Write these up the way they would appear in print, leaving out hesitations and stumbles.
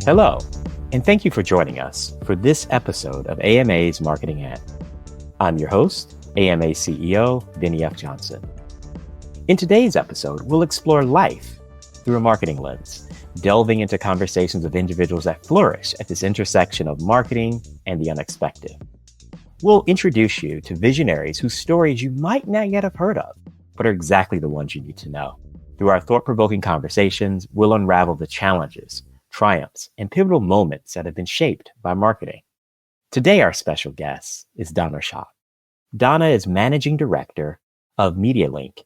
Hello, and thank you for joining us for this episode of AMA's Marketing Ad. I'm your host, AMA CEO, Bennie F. Johnson. In today's episode, we'll explore life through a marketing lens, delving into conversations of individuals that flourish at this intersection of marketing and the unexpected. We'll introduce you to visionaries whose stories you might not yet have heard of, but are exactly the ones you need to know. Through our thought-provoking conversations, we'll unravel the challenges, triumphs, and pivotal moments that have been shaped by marketing. Today, our special guest is Donna Shaw. Donna is Managing Director of MediaLink,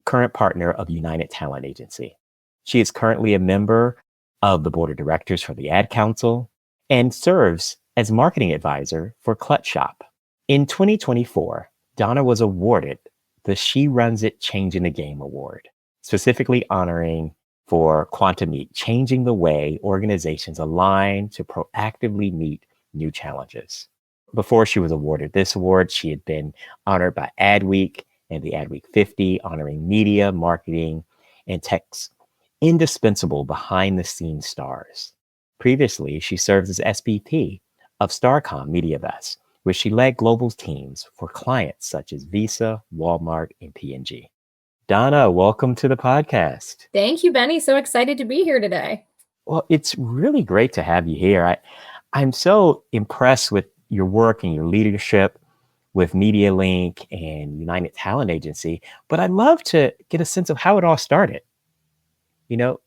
current partner of United Talent Agency. She is currently a member of the board of directors for the Ad Council and serves as marketing advisor for Clutch Shop. In 2024, Donna was awarded the She Runs It Changing the Game Award, specifically honoring for Quantum Meet, changing the way organizations align to proactively meet new challenges. Before she was awarded this award, she had been honored by Adweek and the Adweek 50, honoring media, marketing, and tech's indispensable behind-the-scenes stars. Previously, she served as SVP of Starcom MediaVest, where she led global teams for clients such as Visa, Walmart, and P&G. Donna, welcome to the podcast. Thank you, Benny. So excited to be here today. Well, it's really great to have you here. I'm so impressed with your work and your leadership with MediaLink and United Talent Agency, but I'd love to get a sense of how it all started. You know,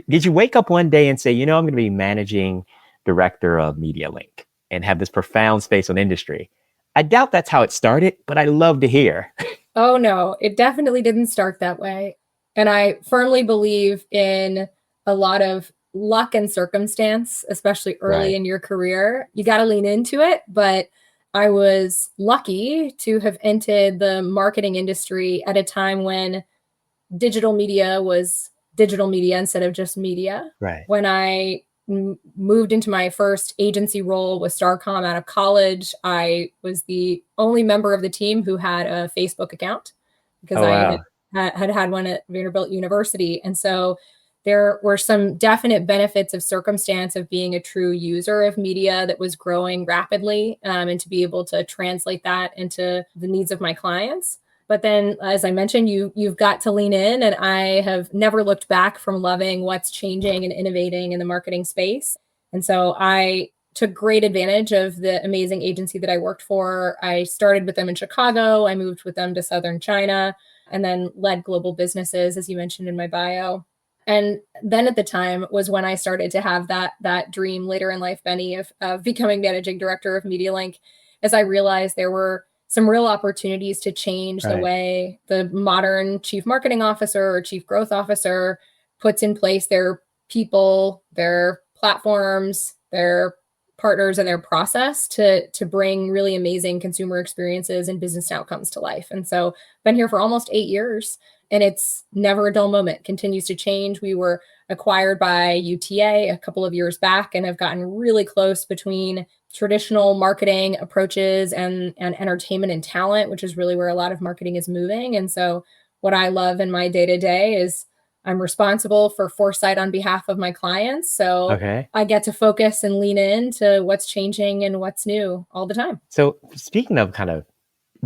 did you wake up one day and say, I'm going to be managing director of MediaLink and have this profound space on industry? I doubt that's how it started, but I'd love to hear. Oh, no, it definitely didn't start that way. And I firmly believe in a lot of luck and circumstance, especially early in your career. You got to lean into it. But I was lucky to have entered the marketing industry at a time when digital media was digital media instead of just media. Right. When I moved into my first agency role with Starcom out of college, I was the only member of the team who had a Facebook account because I had one at Vanderbilt University. And so there were some definite benefits of circumstance of being a true user of media that was growing rapidly, and to be able to translate that into the needs of my clients. But then, as I mentioned, you've got to lean in, and I have never looked back from loving what's changing and innovating in the marketing space. And so I took great advantage of the amazing agency that I worked for. I started with them in Chicago. I moved with them to Southern China, and then led global businesses, as you mentioned in my bio. And then at the time was when I started to have that dream later in life, Benny, of becoming managing director of MediaLink, as I realized there were some real opportunities to change the way the modern chief marketing officer or chief growth officer puts in place their people, their platforms, their partners, and their process to bring really amazing consumer experiences and business outcomes to life. And so I've been here for almost 8 years, and it's never a dull moment. Continues to change. We were acquired by UTA a couple of years back and have gotten really close between traditional marketing approaches and entertainment and talent, which is really where a lot of marketing is moving. And so what I love in my day-to-day is I'm responsible for foresight on behalf of my clients. So I get to focus and lean into what's changing and what's new all the time. So speaking of kind of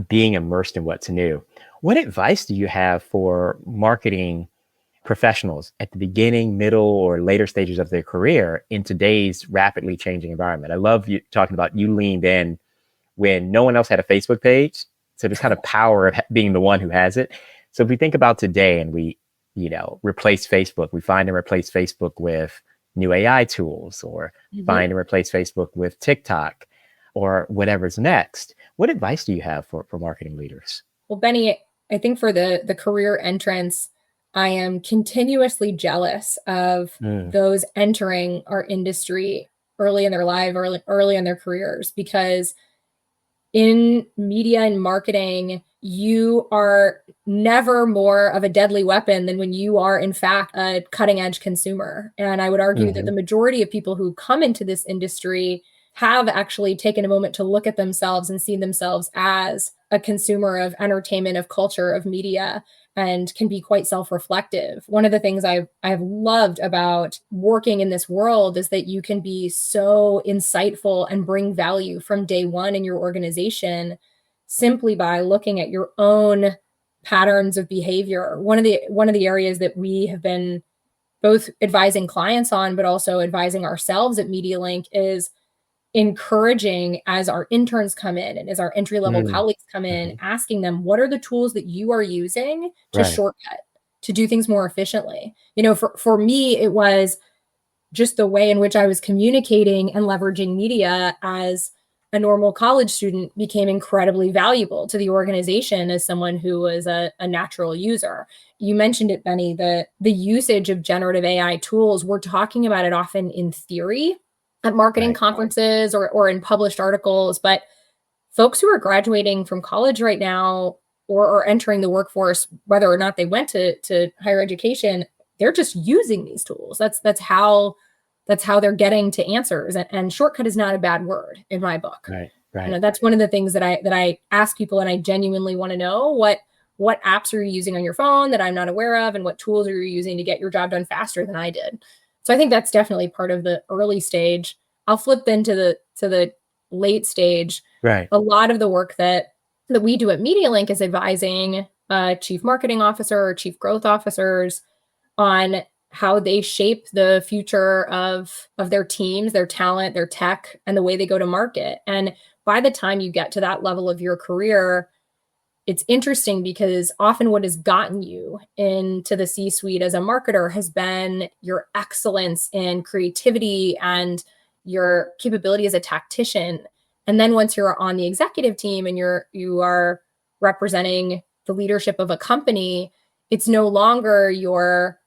being immersed in what's new, what advice do you have for marketing professionals at the beginning, middle, or later stages of their career in today's rapidly changing environment? I love you talking about you leaned in when no one else had a Facebook page. So there's kind of power of being the one who has it. So if we think about today and we, replace Facebook, we find and replace Facebook with new AI tools, or find and replace Facebook with TikTok or whatever's next. What advice do you have for marketing leaders? Well, Benny, I think for the career entrants, I am continuously jealous of those entering our industry early in their life, early in their careers, because in media and marketing, you are never more of a deadly weapon than when you are, in fact, a cutting edge consumer. And I would argue that the majority of people who come into this industry have actually taken a moment to look at themselves and see themselves as a consumer of entertainment, of culture, of media. and can be quite self-reflective. One of the things I've loved about working in this world is that you can be so insightful and bring value from day one in your organization simply by looking at your own patterns of behavior. One of the areas that we have been both advising clients on, but also advising ourselves at MediaLink is encouraging as our interns come in and as our entry-level colleagues come in, asking them, what are the tools that you are using to shortcut, to do things more efficiently? For me, it was just the way in which I was communicating and leveraging media as a normal college student became incredibly valuable to the organization as someone who was a natural user. You mentioned it, Benny, the usage of generative AI tools. We're talking about it often in theory at marketing conferences or in published articles, but folks who are graduating from college right now or entering the workforce, whether or not they went to higher education, they're just using these tools. That's how they're getting to answers. And shortcut is not a bad word in my book. Right. That's one of the things that I ask people, and I genuinely want to know what apps are you using on your phone that I'm not aware of, and what tools are you using to get your job done faster than I did. So I think that's definitely part of the early stage. I'll flip then to the late stage. Right. A lot of the work that we do at MediaLink is advising chief marketing officer or chief growth officers on how they shape the future of their teams, their talent, their tech, and the way they go to market. And by the time you get to that level of your career, it's interesting because often what has gotten you into the C-suite as a marketer has been your excellence in creativity and your capability as a tactician. And then once you're on the executive team and you are representing the leadership of a company, it's no longer your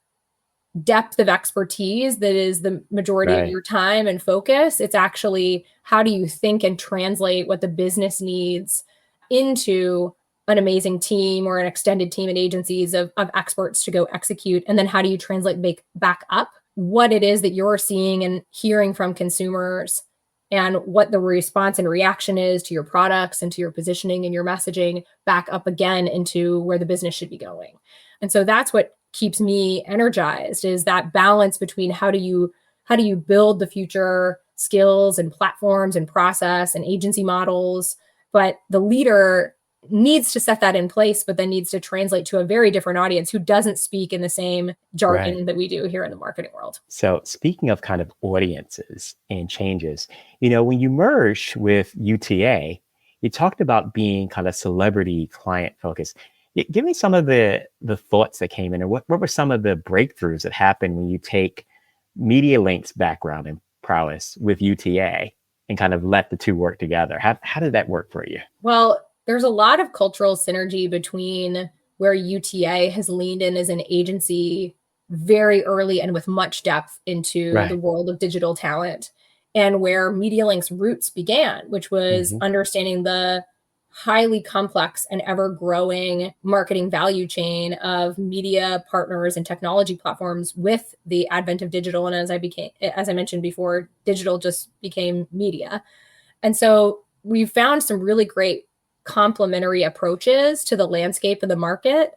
depth of expertise that is the majority of your time and focus. It's actually, how do you think and translate what the business needs into an amazing team or an extended team and agencies of experts to go execute? And then how do you translate back up what it is that you're seeing and hearing from consumers and what the response and reaction is to your products and to your positioning and your messaging back up again into where the business should be going. And so that's what keeps me energized, is that balance between how do you build the future skills and platforms and process and agency models, but the leader needs to set that in place, but then needs to translate to a very different audience who doesn't speak in the same jargon that we do here in the marketing world. So speaking of kind of audiences and changes, when you merged with UTA, you talked about being kind of celebrity client focused. Give me some of the thoughts that came in, and what were some of the breakthroughs that happened when you take MediaLink's background and prowess with UTA and kind of let the two work together? How did that work for you? Well, there's a lot of cultural synergy between where UTA has leaned in as an agency very early and with much depth into the world of digital talent, and where MediaLink's roots began, which was understanding the highly complex and ever-growing marketing value chain of media partners and technology platforms with the advent of digital. And as I mentioned before, digital just became media. And so we found some really great complementary approaches to the landscape of the market.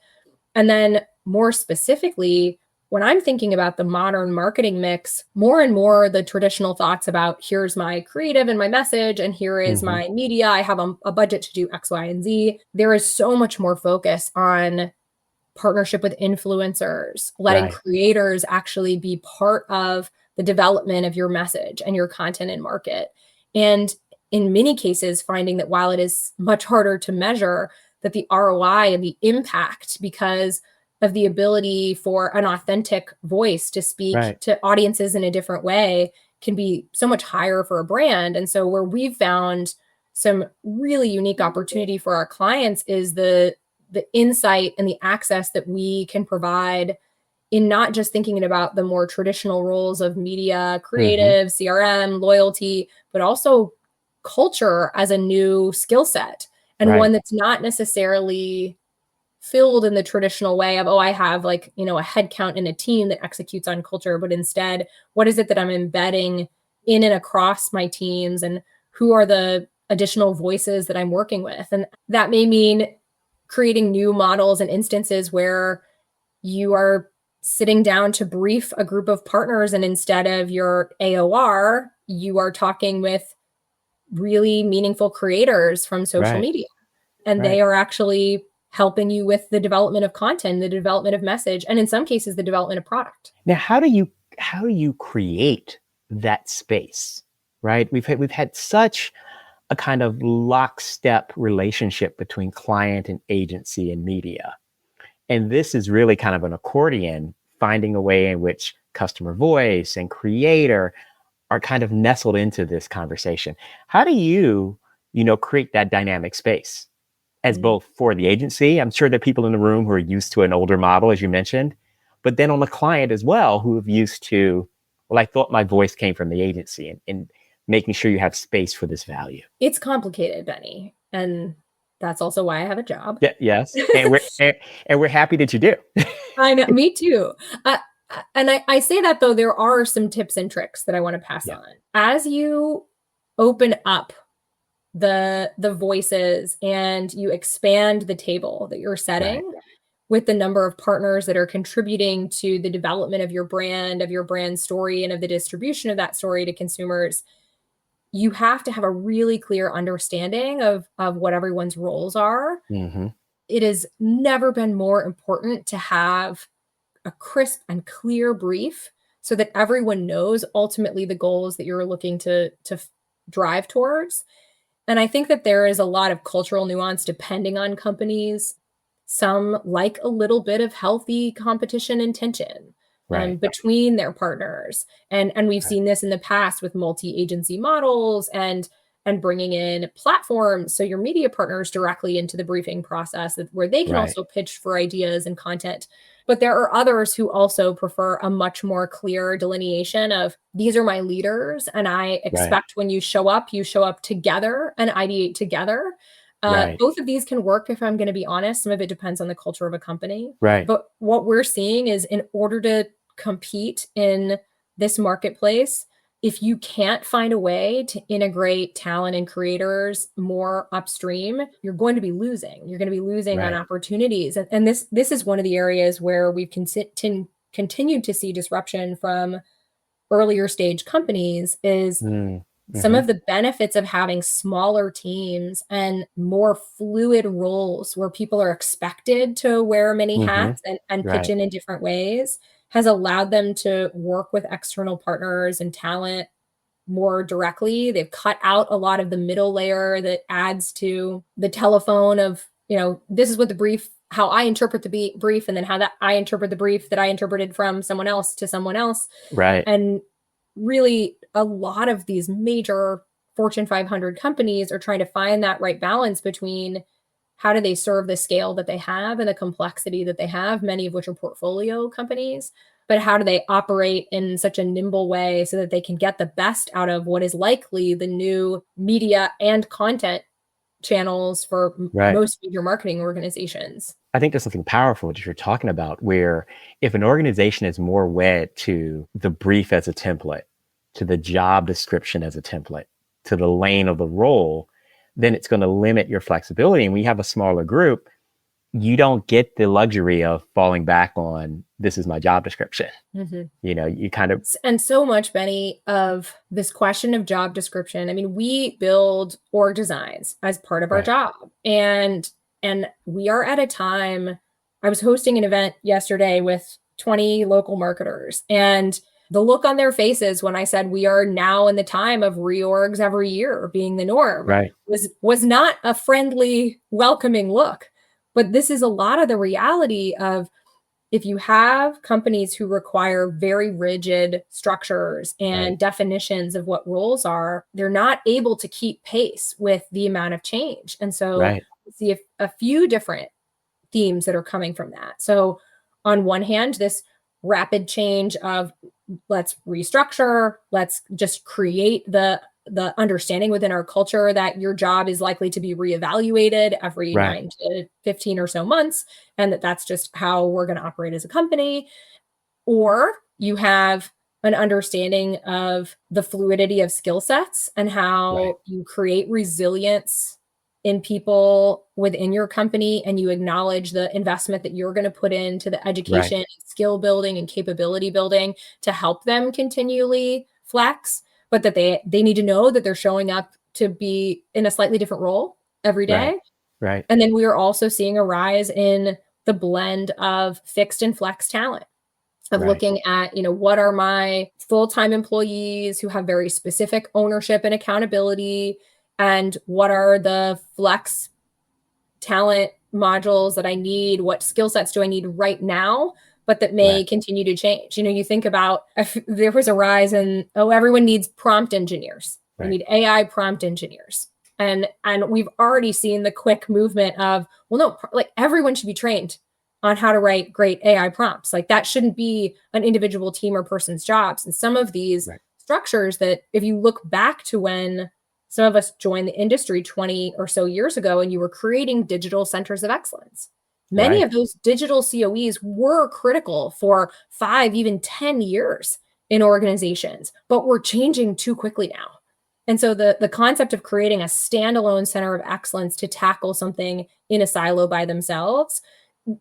And then more specifically, when I'm thinking about the modern marketing mix, more and more the traditional thoughts about here's my creative and my message, and here is my media, I have a budget to do X, Y, and Z. There is so much more focus on partnership with influencers, letting creators actually be part of the development of your message and your content and market. And in many cases, finding that while it is much harder to measure, that the ROI and the impact, because of the ability for an authentic voice to speak to audiences in a different way, can be so much higher for a brand. And so where we've found some really unique opportunity for our clients is the insight and the access that we can provide in not just thinking about the more traditional roles of media, creative, CRM, loyalty, but also culture as a new skill set, and one that's not necessarily filled in the traditional way of, I have a head count in a team that executes on culture, but instead, what is it that I'm embedding in and across my teams, and who are the additional voices that I'm working with? And that may mean creating new models and instances where you are sitting down to brief a group of partners, and instead of your AOR, you are talking with really meaningful creators from social media, and they are actually helping you with the development of content, the development of message, and in some cases, the development of product. Now, how do you create that space, right? We've had such a kind of lockstep relationship between client and agency and media. And this is really kind of an accordion, finding a way in which customer voice and creator are kind of nestled into this conversation. How do you create that dynamic space as both for the agency? I'm sure there are people in the room who are used to an older model, as you mentioned, but then on the client as well, who have used to, well, I thought my voice came from the agency, and making sure you have space for this value. It's complicated, Benny. And that's also why I have a job. Yes. And we're happy that you do. I know, me too. And I say that, though, there are some tips and tricks that I want to pass on. As you open up the voices and you expand the table that you're setting with the number of partners that are contributing to the development of your brand story, and of the distribution of that story to consumers, you have to have a really clear understanding of what everyone's roles are. Mm-hmm. It has never been more important to have a crisp and clear brief so that everyone knows ultimately the goals that you're looking to drive towards. And I think that there is a lot of cultural nuance depending on companies. Some like a little bit of healthy competition and tension between their partners. And we've seen this in the past with multi-agency models and bringing in platforms. So your media partners directly into the briefing process where they can also pitch for ideas and content. But there are others who also prefer a much more clear delineation of, these are my leaders, and I expect when you show up together and ideate together. Both of these can work, if I'm going to be honest. Some of it depends on the culture of a company. But what we're seeing is, in order to compete in this marketplace, if you can't find a way to integrate talent and creators more upstream, you're going to be losing. You're going to be losing on opportunities. And this is one of the areas where we've continued to see disruption from earlier stage companies is some of the benefits of having smaller teams and more fluid roles where people are expected to wear many hats and pitch in different ways has allowed them to work with external partners and talent more directly. They've cut out a lot of the middle layer that adds to the telephone of, this is what the brief, how I interpret the brief, and then how that I interpret the brief that I interpreted from someone else to someone else. And really, a lot of these major Fortune 500 companies are trying to find that right balance between how do they serve the scale that they have and the complexity that they have, many of which are portfolio companies, but how do they operate in such a nimble way so that they can get the best out of what is likely the new media and content channels for most major marketing organizations. I think there's something powerful that you're talking about, where if an organization is more wed to the brief as a template, to the job description as a template, to the lane of the role, then it's going to limit your flexibility. And when you have a smaller group, you don't get the luxury of falling back on, this is my job description. You kind of... And so much, Benny, of this question of job description. I mean, we build org designs as part of our job. And we are at a time, I was hosting an event yesterday with 20 local marketers, and the look on their faces when I said we are now in the time of reorgs every year being the norm was not a friendly, welcoming look. But this is a lot of the reality of, if you have companies who require very rigid structures and definitions of what roles are, they're not able to keep pace with the amount of change. And so we see a few different themes that are coming from that. So on one hand, this rapid change of, let's restructure, let's just create the understanding within our culture that your job is likely to be reevaluated every 9 to 15 or so months, and that's just how we're going to operate as a company. Or you have an understanding of the fluidity of skill sets and how you create resilience in people within your company and you acknowledge the investment that you're going to put into the education, skill building, and capability building to help them continually flex, but that they need to know that they're showing up to be in a slightly different role every day. Right. And then we are also seeing a rise in the blend of fixed and flex talent, of looking at, what are my full-time employees who have very specific ownership and accountability, and what are the flex talent modules that I need? What skill sets do I need right now, but that may continue to change? You think about if there was a rise in, everyone needs prompt engineers. We need AI prompt engineers. And we've already seen the quick movement of, everyone should be trained on how to write great AI prompts. That shouldn't be an individual team or person's jobs. And some of these structures that, if you look back to when some of us joined the industry 20 or so years ago, and you were creating digital centers of excellence, many of those digital COEs were critical for 5, even 10 years in organizations, but we're changing too quickly now. And so the concept of creating a standalone center of excellence to tackle something in a silo by themselves,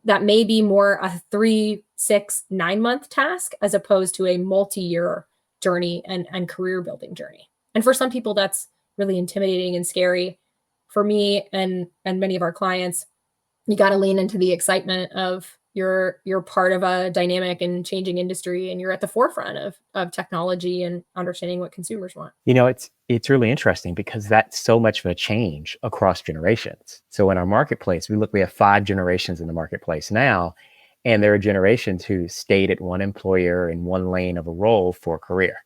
that may be more a 3, 6, 9-month task as opposed to a multi-year journey and career building journey. And for some people, that's really intimidating and scary. For me and many of our clients, you got to lean into the excitement of you're part of a dynamic and changing industry, and you're at the forefront of technology and understanding what consumers want. It's really interesting because that's so much of a change across generations. So in our marketplace, we have 5 generations in the marketplace now, and there are generations who stayed at one employer in one lane of a role for a career.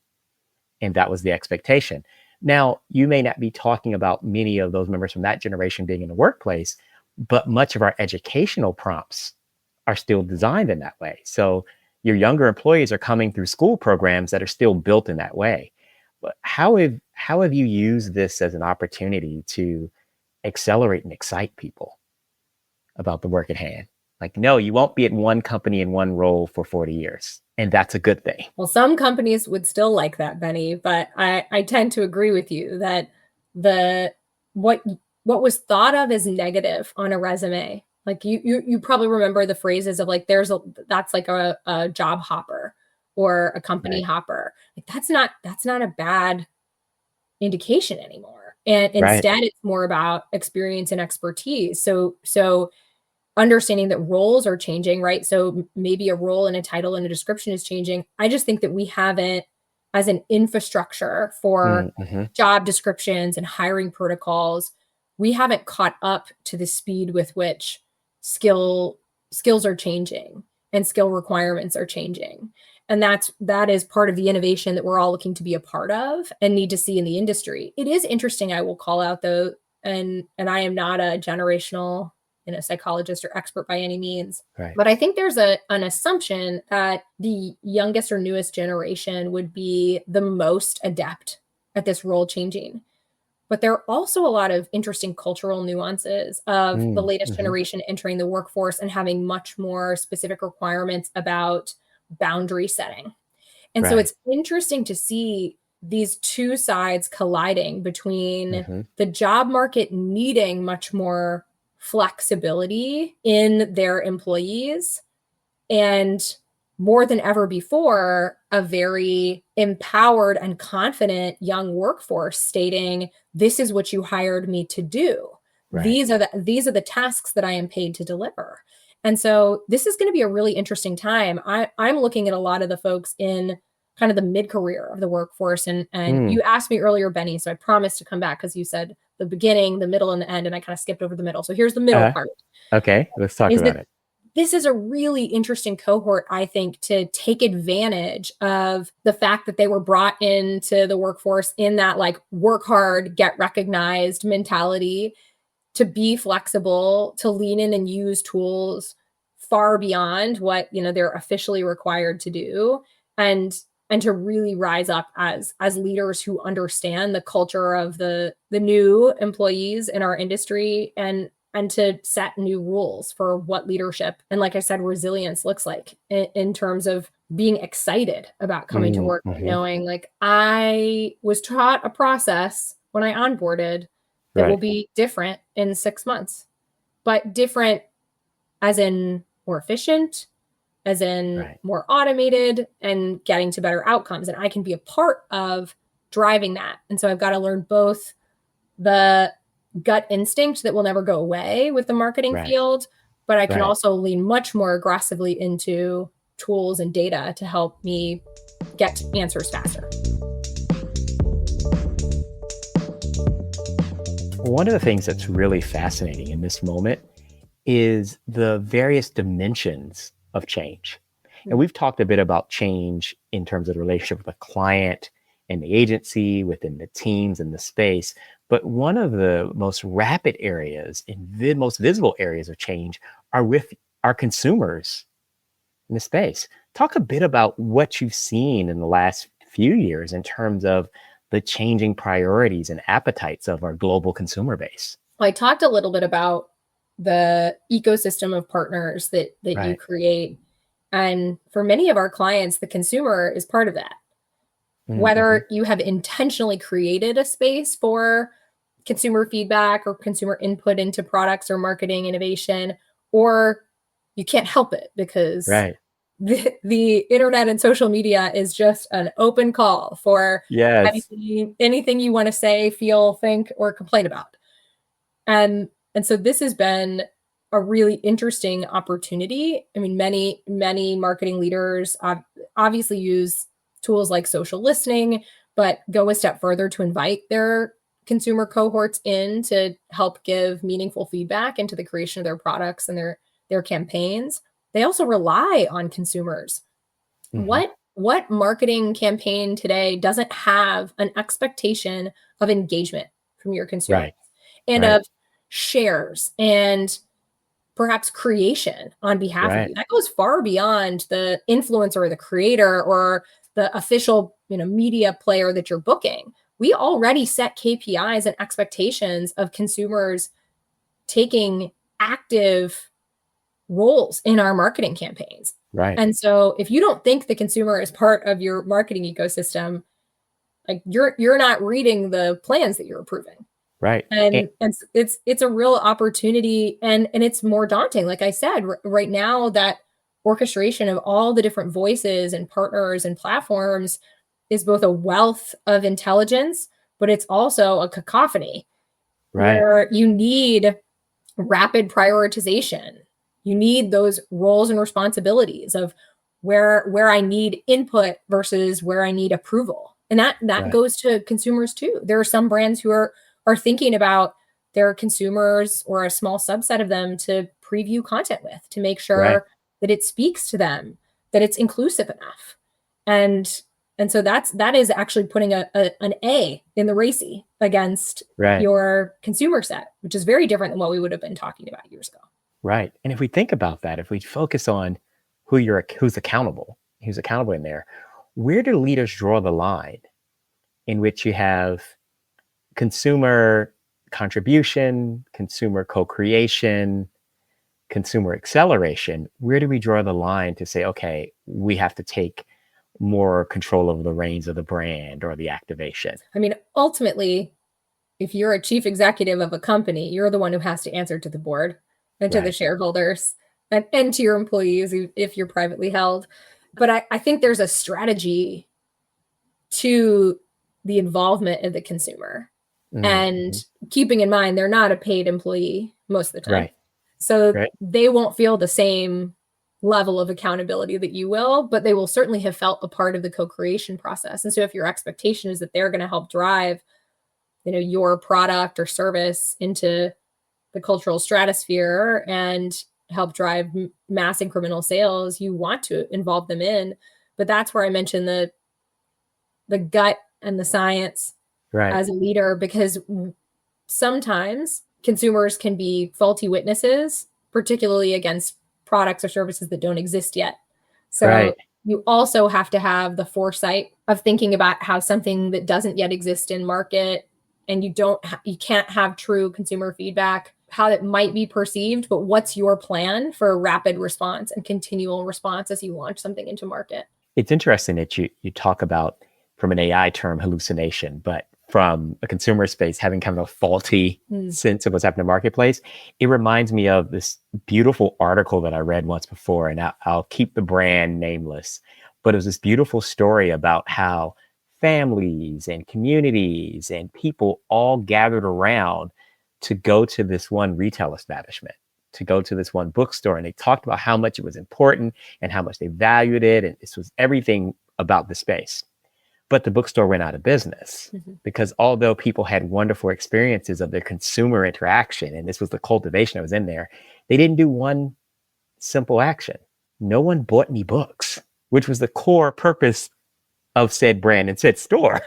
And that was the expectation. Now, you may not be talking about many of those members from that generation being in the workplace, but much of our educational prompts are still designed in that way. So your younger employees are coming through school programs that are still built in that way. But how have you used this as an opportunity to accelerate and excite people about the work at hand? No, you won't be at one company in one role for 40 years. And that's a good thing. Well, some companies would still like that, Benny, but I tend to agree with you that what was thought of as negative on a resume, you probably remember the phrases of that's like a job hopper or a company hopper. That's not a bad indication anymore. And instead, it's more about experience and expertise. So understanding that roles are changing, right? So maybe a role and a title and a description is changing. I just think that we haven't, as an infrastructure for job descriptions and hiring protocols, we haven't caught up to the speed with which skills are changing and skill requirements are changing. And that is part of the innovation that we're all looking to be a part of and need to see in the industry. It is interesting, I will call out though, and I am not a generational psychologist or expert by any means. But I think there's an assumption that the youngest or newest generation would be the most adept at this role changing. But there are also a lot of interesting cultural nuances of the latest generation entering the workforce and having much more specific requirements about boundary setting. And so it's interesting to see these two sides colliding between the job market needing much more flexibility in their employees, and more than ever before, a very empowered and confident young workforce stating, this is what you hired me to do. These are the tasks that I am paid to deliver. And so this is going to be a really interesting time. I'm looking at a lot of the folks in kind of the mid-career of the workforce. And you asked me earlier, Benny, so I promised to come back because you said the beginning, the middle, and the end, and I kind of skipped over the middle. So here's the middle part. Okay, let's talk about it. This is a really interesting cohort, I think, to take advantage of the fact that they were brought into the workforce in that work hard, get recognized mentality, to be flexible, to lean in and use tools far beyond what they're officially required to do, and to really rise up as leaders who understand the culture of the new employees in our industry, and to set new rules for what leadership and, like I said, resilience looks like in terms of being excited about coming to work, knowing I was taught a process when I onboarded, that will Right. be different in 6 months, but different as in more efficient, as in Right. more automated and getting to better outcomes. And I can be a part of driving that. And so I've got to learn both the gut instinct that will never go away with the marketing Right. field, but I can Right. also lean much more aggressively into tools and data to help me get answers faster. One of the things that's really fascinating in this moment is the various dimensions of change. And we've talked a bit about change in terms of the relationship with the client and the agency, within the teams and the space. But one of the most rapid areas and the most visible areas of change are with our consumers in the space. Talk a bit about what you've seen in the last few years in terms of the changing priorities and appetites of our global consumer base. Well, I talked a little bit about the ecosystem of partners that you Right. create. And for many of our clients, the consumer is part of that. Mm-hmm. Whether you have intentionally created a space for consumer feedback or consumer input into products or marketing innovation, or you can't help it because Right. the internet and social media is just an open call for Yes. anything you want to say, feel, think, or complain about. And so this has been a really interesting opportunity. I mean, many marketing leaders obviously use tools like social listening, but go a step further to invite their consumer cohorts in to help give meaningful feedback into the creation of their products and their campaigns. They also rely on consumers. Mm-hmm. What marketing campaign today doesn't have an expectation of engagement from your consumers? Right. And Right. of shares and perhaps creation on behalf of Right. you. That goes far beyond the influencer or the creator or the official, media player that you're booking. We already set KPIs and expectations of consumers taking active roles in our marketing campaigns. Right. And so if you don't think the consumer is part of your marketing ecosystem, like you're not reading the plans that you're approving. Right. And it's a real opportunity, and it's more daunting. Like I said, right now, that orchestration of all the different voices and partners and platforms is both a wealth of intelligence, but it's also a cacophony Right. where you need rapid prioritization. You need those roles and responsibilities of where I need input versus where I need approval. And that Right. goes to consumers too. There are some brands who are thinking about their consumers or a small subset of them to preview content with, to make sure Right. that it speaks to them, that it's inclusive enough. And so that is actually putting an A in the RACI against Right. your consumer set, which is very different than what we would have been talking about years ago. Right. And if we think about that, if we focus on who's accountable in there, where do leaders draw the line in which you have consumer contribution, consumer co-creation, consumer acceleration? Where do we draw the line to say, okay, we have to take more control over the reins of the brand or the activation? I mean, ultimately, if you're a chief executive of a company, you're the one who has to answer to the board and to the Right. shareholders and to your employees if you're privately held. But I think there's a strategy to the involvement of the consumer. And keeping in mind, they're not a paid employee most of the time. Right. So Right. they won't feel the same level of accountability that you will, but they will certainly have felt a part of the co-creation process. And so if your expectation is that they're going to help drive, your product or service into the cultural stratosphere and help drive mass incremental sales, you want to involve them in. But that's where I mentioned the gut and the science Right. as a leader, because sometimes consumers can be faulty witnesses, particularly against products or services that don't exist yet. So Right. you also have to have the foresight of thinking about how something that doesn't yet exist in market, and you can't have true consumer feedback, how it might be perceived, but what's your plan for rapid response and continual response as you launch something into market? It's interesting that you talk about, from an AI term, hallucination, but from a consumer space having kind of a faulty sense of what's happening in the marketplace, it reminds me of this beautiful article that I read once before, and I'll keep the brand nameless, but it was this beautiful story about how families and communities and people all gathered around to go to this one retail establishment, to go to this one bookstore. And they talked about how much it was important and how much they valued it. And this was everything about the space. But the bookstore went out of business because although people had wonderful experiences of their consumer interaction, and this was the cultivation that was in there, they didn't do one simple action. No one bought any books, which was the core purpose of said brand and said store.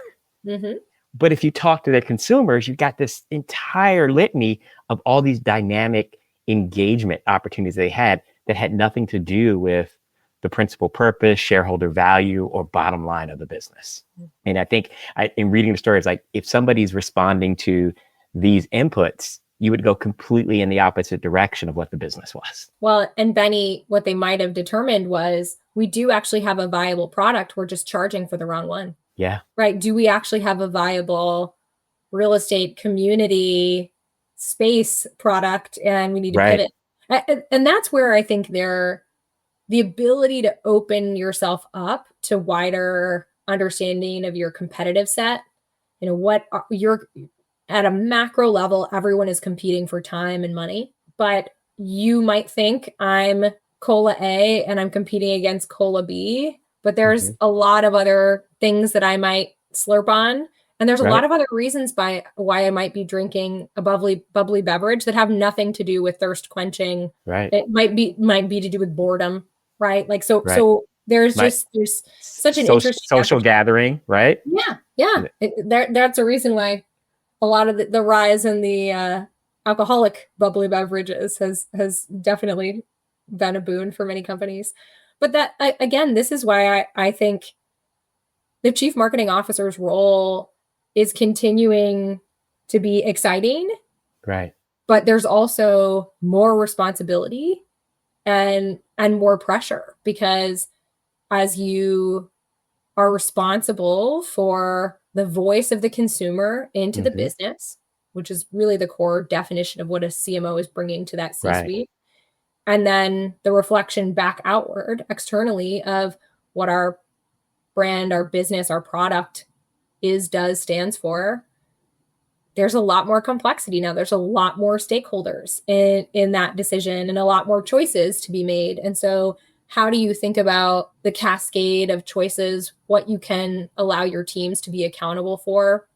But if you talk to their consumers, you got this entire litany of all these dynamic engagement opportunities they had that had nothing to do with the principal purpose, shareholder value, or bottom line of the business. And I think in reading the story, it's like if somebody's responding to these inputs, you would go completely in the opposite direction of what the business was. Well, and Bennie, what they might have determined was we do actually have a viable product. We're just charging for the wrong one. Yeah. Right. Do we actually have a viable real estate community space product, and we need to pivot? And that's where I think the ability to open yourself up to wider understanding of your competitive set, what you're at a macro level, everyone is competing for time and money, but you might think I'm Cola A and I'm competing against Cola B, but there's a lot of other things that I might slurp on. And there's a lot of other reasons why I might be drinking a bubbly beverage that have nothing to do with thirst quenching. It might be to do with boredom, right? Like, so there's such an interesting social gathering, right? Yeah. That's a reason why a lot of the rise in the alcoholic bubbly beverages has definitely been a boon for many companies. But that, again, this is why I think the chief marketing officer's role is continuing to be exciting. Right. But there's also more responsibility and more pressure, because as you are responsible for the voice of the consumer into the business, which is really the core definition of what a CMO is bringing to that C-suite. And then the reflection back outward externally of what our brand, our business, our product stands for. There's a lot more complexity now. There's a lot more stakeholders in that decision and a lot more choices to be made. And so how do you think about the cascade of choices, what you can allow your teams to be accountable for?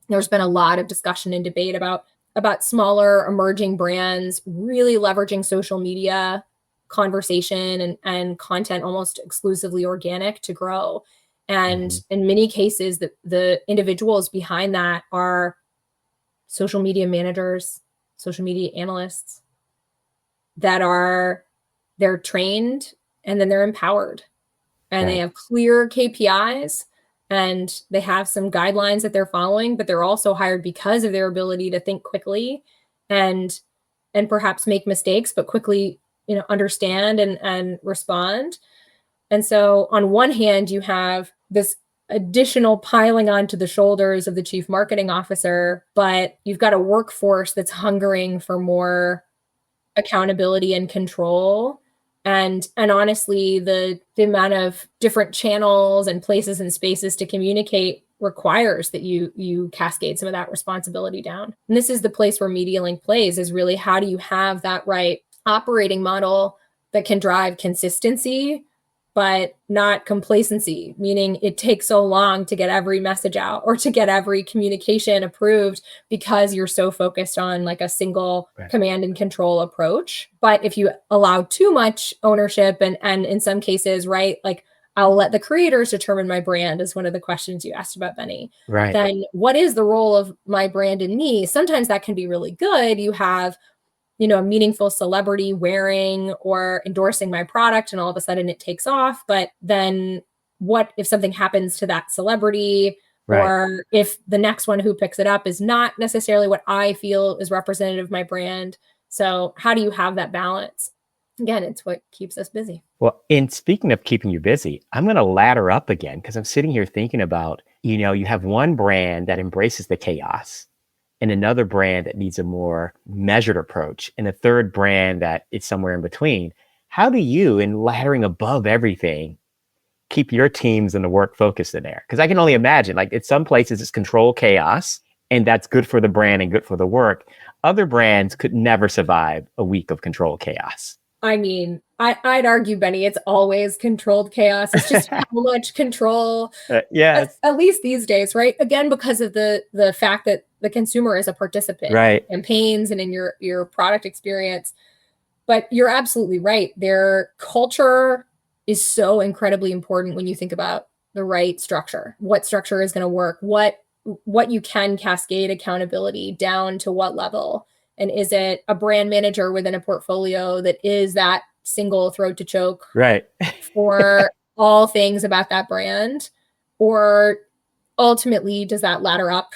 There's been a lot of discussion and debate about smaller emerging brands really leveraging social media conversation and content almost exclusively organic to grow. And in many cases, the individuals behind that are social media managers, social media analysts they're trained and then they're empowered, and they have clear KPIs and they have some guidelines that they're following, but they're also hired because of their ability to think quickly and perhaps make mistakes, but quickly, understand and respond. And so on one hand, you have this additional piling onto the shoulders of the chief marketing officer, but you've got a workforce that's hungering for more accountability and control. And honestly, the amount of different channels and places and spaces to communicate requires that you cascade some of that responsibility down. And this is the place where MediaLink plays, is really how do you have that right operating model that can drive consistency, but not complacency, meaning it takes so long to get every message out or to get every communication approved because you're so focused on like a single command and control approach. But if you allow too much ownership and in some cases, right, like I'll let the creators determine my brand is one of the questions you asked about, Bennie. Then what is the role of my brand in me? Sometimes that can be really good. You have a meaningful celebrity wearing or endorsing my product, and all of a sudden it takes off. But then what if something happens to that celebrity, or if the next one who picks it up is not necessarily what I feel is representative of my brand? So how do you have that balance? again, it's what keeps us busy. Well, in speaking of keeping you busy, I'm going to ladder up again because I'm sitting here thinking about, you have one brand that embraces the chaos and another brand that needs a more measured approach and a third brand that is somewhere in between. How do you, in laddering above everything, keep your teams and the work focused in there? Because I can only imagine, like, at some places it's control chaos, and that's good for the brand and good for the work. Other brands could never survive a week of control chaos. I mean, I'd argue, Benny, it's always controlled chaos. It's just how much control, Yes. at least these days, right? Again, because of the fact that the consumer is a participant Right. in campaigns and in your product experience. But you're absolutely right. Their culture is so incredibly important when you think about the right structure. What structure is going to work? What you can cascade accountability down to what level? And is it a brand manager within a portfolio that is that single throat to choke Right. for all things about that brand? Or ultimately, does that ladder up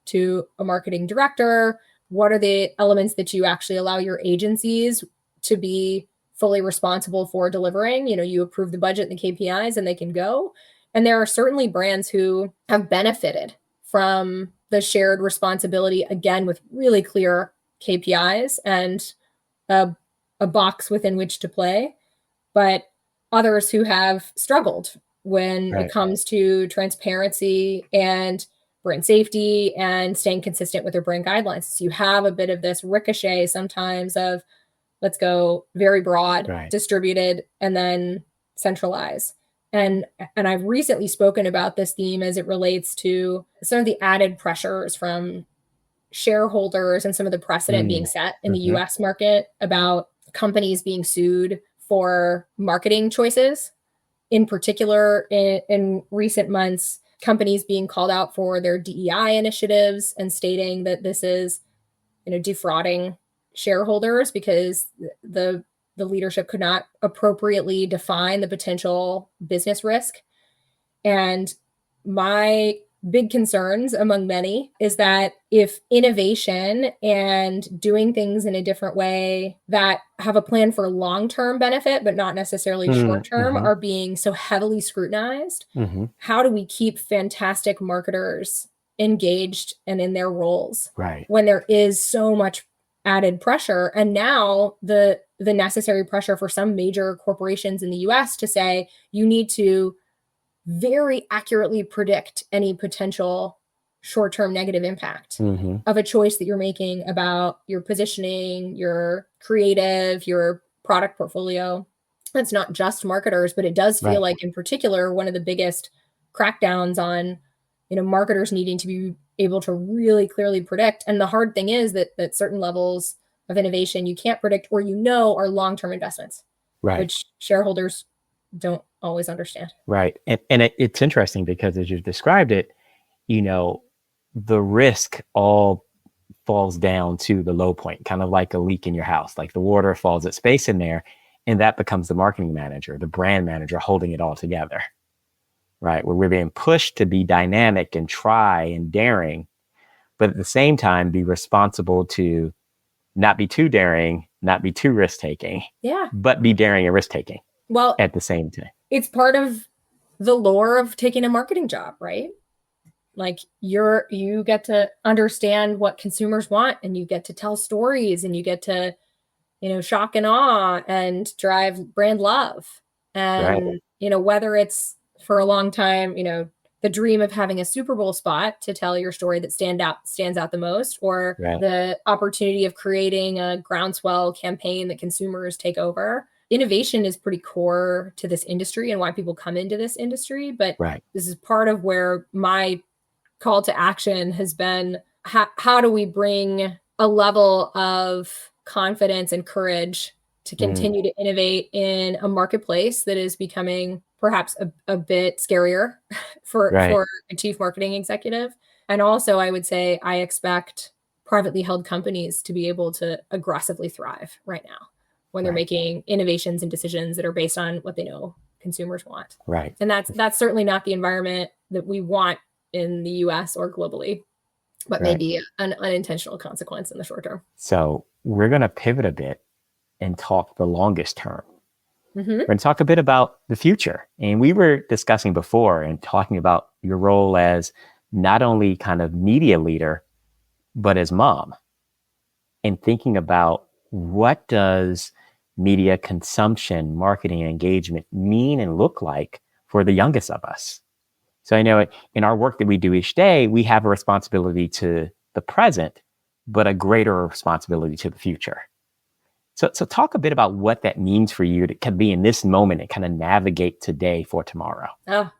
to a marketing director? What are the elements that you actually allow your agencies to be fully responsible for delivering? You approve the budget and the KPIs and they can go. And there are certainly brands who have benefited from the shared responsibility, again, with really clear KPIs and a box within which to play, but others who have struggled when it comes to transparency and brand safety and staying consistent with their brand guidelines. So you have a bit of this ricochet sometimes of, let's go very broad, distributed, and then centralize. And I've recently spoken about this theme as it relates to some of the added pressures from shareholders and some of the precedent being set in the US market about companies being sued for marketing choices. In particular, in recent months, companies being called out for their DEI initiatives and stating that this is, defrauding shareholders because the leadership could not appropriately define the potential business risk. And my big concerns among many is that if innovation and doing things in a different way that have a plan for long-term benefit, but not necessarily short-term, are being so heavily scrutinized, how do we keep fantastic marketers engaged and in their roles when there is so much added pressure? And now the necessary pressure for some major corporations in the US to say, you need to very accurately predict any potential short-term negative impact of a choice that you're making about your positioning, your creative, your product portfolio. It's not just marketers, but it does feel like, in particular, one of the biggest crackdowns on, marketers needing to be able to really clearly predict. And the hard thing is that certain levels of innovation you can't predict or are long-term investments, which shareholders don't always understand. Right. And it's interesting because as you described it, the risk all falls down to the low point, kind of like a leak in your house, like the water falls at space in there, and that becomes the marketing manager, the brand manager holding it all together, right? Where we're being pushed to be dynamic and try and daring, but at the same time, be responsible to not be too daring, not be too risk-taking, but be daring and risk-taking at the same time. It's part of the lore of taking a marketing job, right? Like you get to understand what consumers want and you get to tell stories and you get to, shock and awe and drive brand love. And, whether it's for a long time, the dream of having a Super Bowl spot to tell your story that stands out the most, or the opportunity of creating a groundswell campaign that consumers take over. Innovation is pretty core to this industry and why people come into this industry. But this is part of where my call to action has been, how do we bring a level of confidence and courage to continue to innovate in a marketplace that is becoming perhaps a bit scarier for a chief marketing executive. And also, I would say I expect privately held companies to be able to aggressively thrive right now when they're making innovations and decisions that are based on what they know consumers want. And that's certainly not the environment that we want in the US or globally, but maybe an unintentional consequence in the short term. So we're going to pivot a bit and talk the longest term. Mm-hmm. We're going to talk a bit about the future. And we were discussing before and talking about your role as not only kind of media leader, but as mom, and thinking about what does media consumption, marketing, and engagement mean and look like for the youngest of us. So I know in our work that we do each day, we have a responsibility to the present, but a greater responsibility to the future. So talk a bit about what that means for you to be in this moment and kind of navigate today for tomorrow. Oh,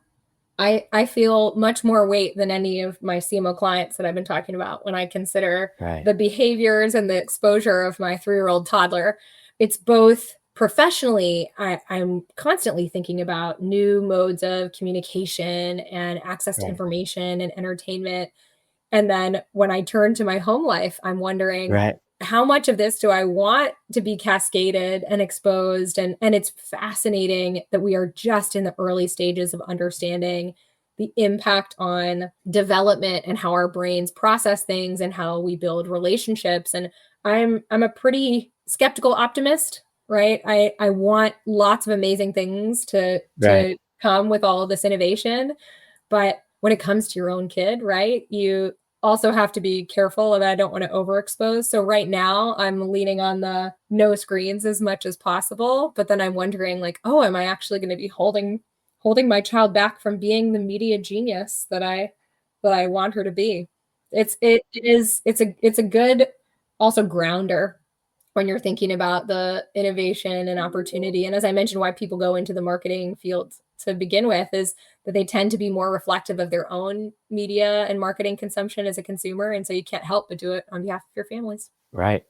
I feel much more weight than any of my CMO clients that I've been talking about when I consider the behaviors and the exposure of my 3-year-old toddler. It's both professionally, I'm constantly thinking about new modes of communication and access to information and entertainment. And then when I turn to my home life, I'm wondering, how much of this do I want to be cascaded and exposed? And it's fascinating that we are just in the early stages of understanding the impact on development and how our brains process things and how we build relationships. And I'm a pretty skeptical optimist, right? I want lots of amazing things to come with all of this innovation. But when it comes to your own kid, right, you also have to be careful that I don't want to overexpose. So right now I'm leaning on the no screens as much as possible. But then I'm wondering, like, oh, am I actually going to be holding my child back from being the media genius that I want her to be? It's a good also grounder when you're thinking about the innovation and opportunity. And as I mentioned, why people go into the marketing field to begin with is that they tend to be more reflective of their own media and marketing consumption as a consumer. And so you can't help but do it on behalf of your families. Right.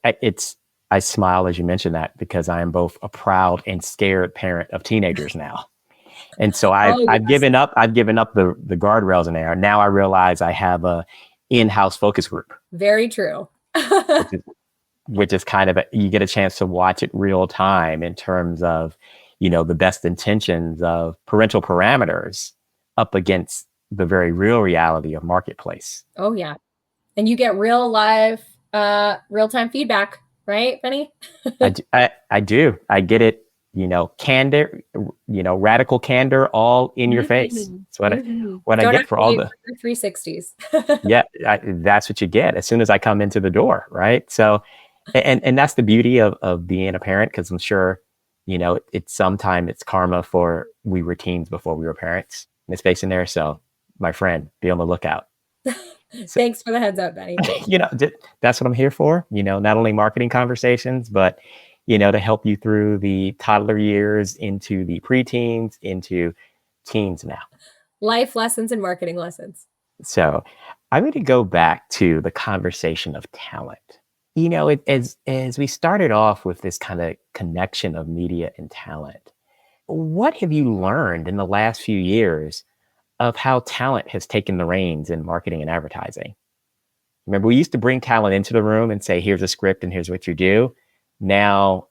I smile as you mention that because I am both a proud and scared parent of teenagers now. And so I've given up the guardrails in there. Now I realize I have a in-house focus group. Very true. which is kind of you get a chance to watch it real time in terms of, the best intentions of parental parameters up against the very real reality of marketplace. Oh yeah. And you get real live, real-time feedback, right, Bennie? I do. I get it, candor, radical candor all in your face. That's what I get for all the 360s. Yeah, that's what you get as soon as I come into the door, right? So, and that's the beauty of being a parent, because I'm sure, it's karma for we were teens before we were parents. And it's based in there. So, my friend, be on the lookout. Thanks for the heads up, Bennie. That's what I'm here for. Not only marketing conversations, but to help you through the toddler years into the preteens, into teens now. Life lessons and marketing lessons. So I'm going to go back to the conversation of talent. As we started off with this kind of connection of media and talent, what have you learned in the last few years of how talent has taken the reins in marketing and advertising? Remember, we used to bring talent into the room and say, here's a script and here's what you do. Now,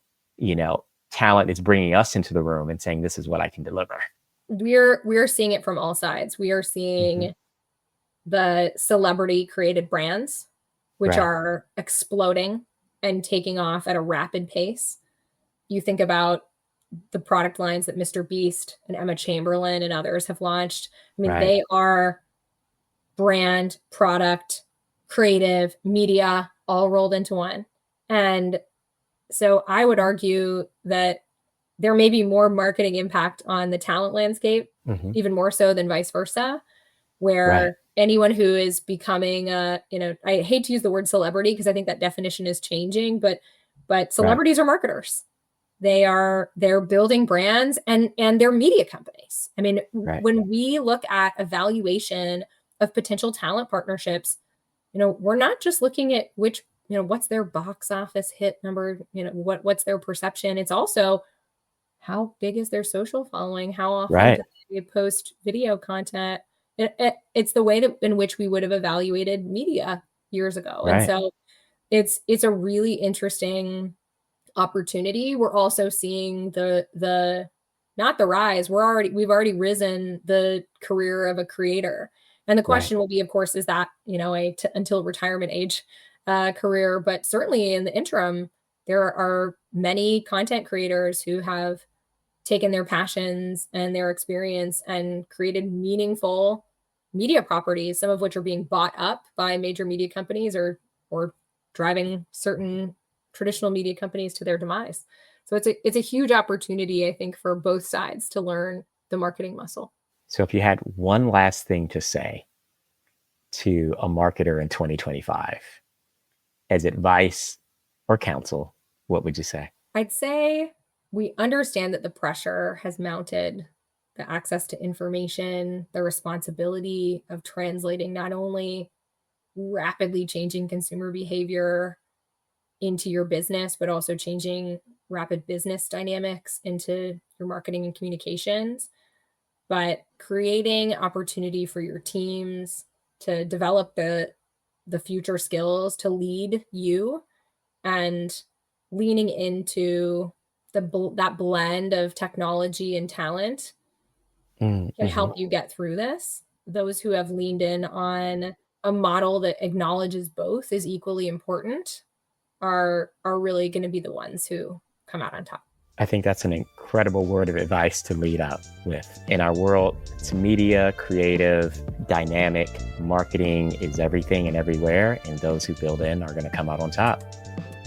talent is bringing us into the room and saying, this is what I can deliver. We're seeing it from all sides. We are seeing the celebrity created brands, which are exploding and taking off at a rapid pace. You think about the product lines that Mr. Beast and Emma Chamberlain and others have launched. I mean, they are brand, product, creative, media, all rolled into one. And so I would argue that there may be more marketing impact on the talent landscape, even more so than vice versa, where anyone who is becoming I hate to use the word celebrity because I think that definition is changing, but celebrities are marketers. They're building brands and they're media companies. I mean, when we look at evaluation of potential talent partnerships, we're not just looking at which, what's their box office hit number, what's their perception. It's also how big is their social following? How often do they post video content? It's the way in which we would have evaluated media years ago. And so it's a really interesting opportunity. We're also seeing the not the rise. We've already risen the career of a creator. And the question will be, of course, is that, until retirement age career, but certainly in the interim, there are many content creators who have taken their passions and their experience and created meaningful media properties, some of which are being bought up by major media companies or driving certain traditional media companies to their demise. So it's a huge opportunity, I think, for both sides to learn the marketing muscle. So if you had one last thing to say to a marketer in 2025 as advice or counsel, what would you say? I'd say we understand that the pressure has mounted, the access to information, the responsibility of translating not only rapidly changing consumer behavior into your business, but also changing rapid business dynamics into your marketing and communications, but creating opportunity for your teams to develop the future skills to lead you, and leaning into that blend of technology and talent can help you get through this. Those who have leaned in on a model that acknowledges both is equally important are really going to be the ones who come out on top. I think that's an incredible word of advice to lead out with. In our world, it's media, creative, dynamic. Marketing is everything and everywhere, and those who build in are going to come out on top.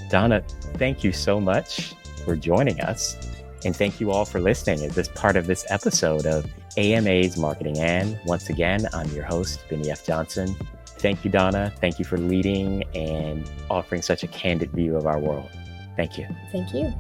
Donna, thank you so much for joining us. And thank you all for listening as this part of this episode of AMA's Marketing And. Once again, I'm your host, Bennie F. Johnson. Thank you, Donna. Thank you for leading and offering such a candid view of our world. Thank you. Thank you.